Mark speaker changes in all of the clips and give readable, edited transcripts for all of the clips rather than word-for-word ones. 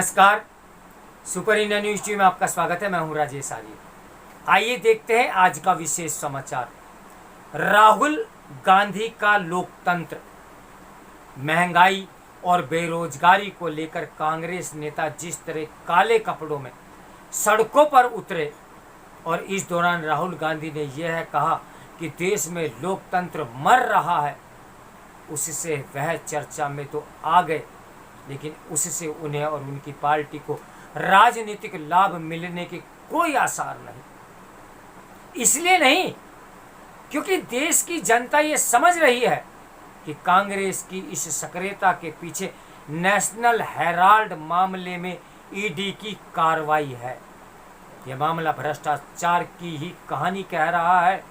Speaker 1: नमस्कार। Super India news TV में आपका स्वागत है। मैं हूं राजेश आर्य। आइए देखते हैं आज का विशेष समाचार। राहुल गांधी का लोकतंत्र। महंगाई और बेरोजगारी को लेकर कांग्रेस नेता जिस तरह काले कपड़ों में सड़कों पर उतरे और इस दौरान राहुल गांधी ने यह कहा कि देश में लोकतंत्र मर रहा है, उससे वह चर्चा में तो आ गए, लेकिन उससे उन्हें और उनकी पार्टी को राजनीतिक लाभ मिलने के कोई आसार नहीं। इसलिए नहीं क्योंकि देश की जनता ये समझ रही है कि कांग्रेस की इस सक्रियता के पीछे नेशनल हेराल्ड मामले में ईडी की कार्रवाई है। यह मामला भ्रष्टाचार की ही कहानी कह रहा है।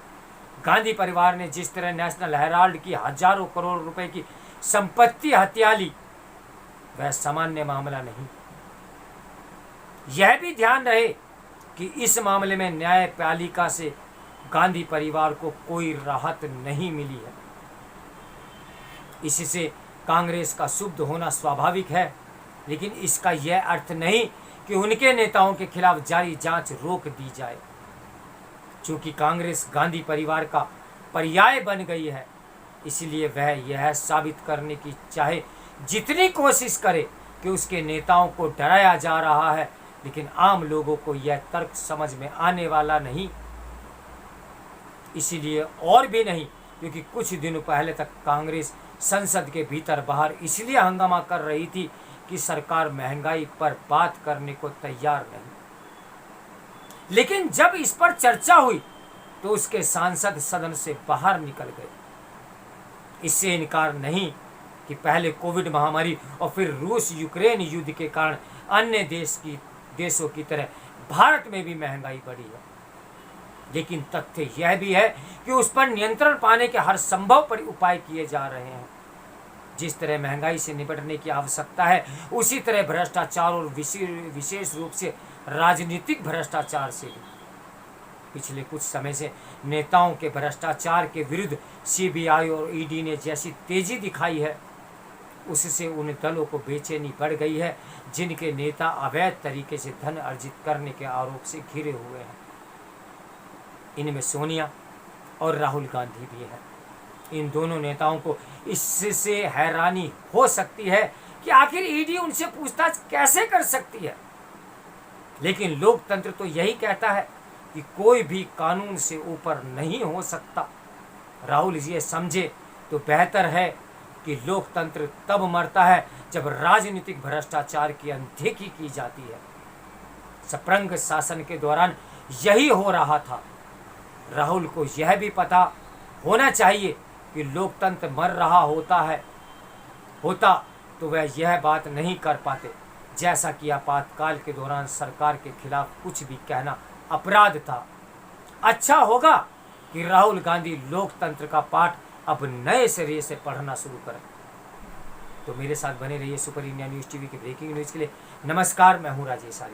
Speaker 1: गांधी परिवार ने जिस तरह नेशनल हेराल्ड की हजारों करोड़ रुपए की संपत्ति हत्या ली, वह सामान्य मामला नहीं। यह भी ध्यान रहे कि इस मामले में न्यायपालिका से गांधी परिवार को कोई राहत नहीं मिली है। इससे कांग्रेस का शुद्ध होना स्वाभाविक है, लेकिन इसका यह अर्थ नहीं कि उनके नेताओं के खिलाफ जारी जांच रोक दी जाए। चूंकि कांग्रेस गांधी परिवार का पर्याय बन गई है, इसलिए वह यह साबित करने की चाहे जितनी कोशिश करे कि उसके नेताओं को डराया जा रहा है, लेकिन आम लोगों को यह तर्क समझ में आने वाला नहीं। इसीलिए और भी नहीं क्योंकि कुछ दिनों पहले तक कांग्रेस संसद के भीतर बाहर इसलिए हंगामा कर रही थी कि सरकार महंगाई पर बात करने को तैयार नहीं। लेकिन जब इस पर चर्चा हुई तो उसके सांसद सदन से बाहर निकल गए। इससे इनकार नहीं कि पहले कोविड महामारी और फिर रूस यूक्रेन युद्ध के कारण अन्य देशों की तरह भारत में भी महंगाई बढ़ी है। लेकिन तथ्य यह भी है कि उस पर नियंत्रण पाने के हर संभव उपाय किए जा रहे हैं। जिस तरह महंगाई से निपटने की आवश्यकता है, उसी तरह भ्रष्टाचार और विशेष रूप से राजनीतिक भ्रष्टाचार से भी। पिछले कुछ समय से नेताओं के भ्रष्टाचार के विरुद्ध सीबीआई और ईडी ने जैसी तेजी दिखाई है, उससे उन दलों को बेचैनी बढ़ गई है जिनके नेता अवैध तरीके से धन अर्जित करने के आरोप से घिरे हुए हैं। इनमें सोनिया और राहुल गांधी भी हैं। इन दोनों नेताओं को इससे हैरानी हो सकती है कि आखिर ईडी उनसे पूछताछ कैसे कर सकती है, लेकिन लोकतंत्र तो यही कहता है कि कोई भी कानून से ऊपर नहीं हो सकता। राहुल ये समझे तो बेहतर है कि लोकतंत्र तब मरता है जब राजनीतिक भ्रष्टाचार की अनदेखी की जाती है। सप्रंग शासन के दौरान यही हो रहा था। राहुल को यह भी पता होना चाहिए कि लोकतंत्र मर रहा होता तो वह यह बात नहीं कर पाते। जैसा कि आपातकाल के दौरान सरकार के खिलाफ कुछ भी कहना अपराध था। अच्छा होगा कि राहुल गांधी लोकतंत्र का पाठ अब नए सिरे से पढ़ना शुरू करें। तो मेरे साथ बने रहिए सुपर इंडिया न्यूज टीवी के ब्रेकिंग न्यूज के लिए। नमस्कार, मैं हूं राजेश आर्य।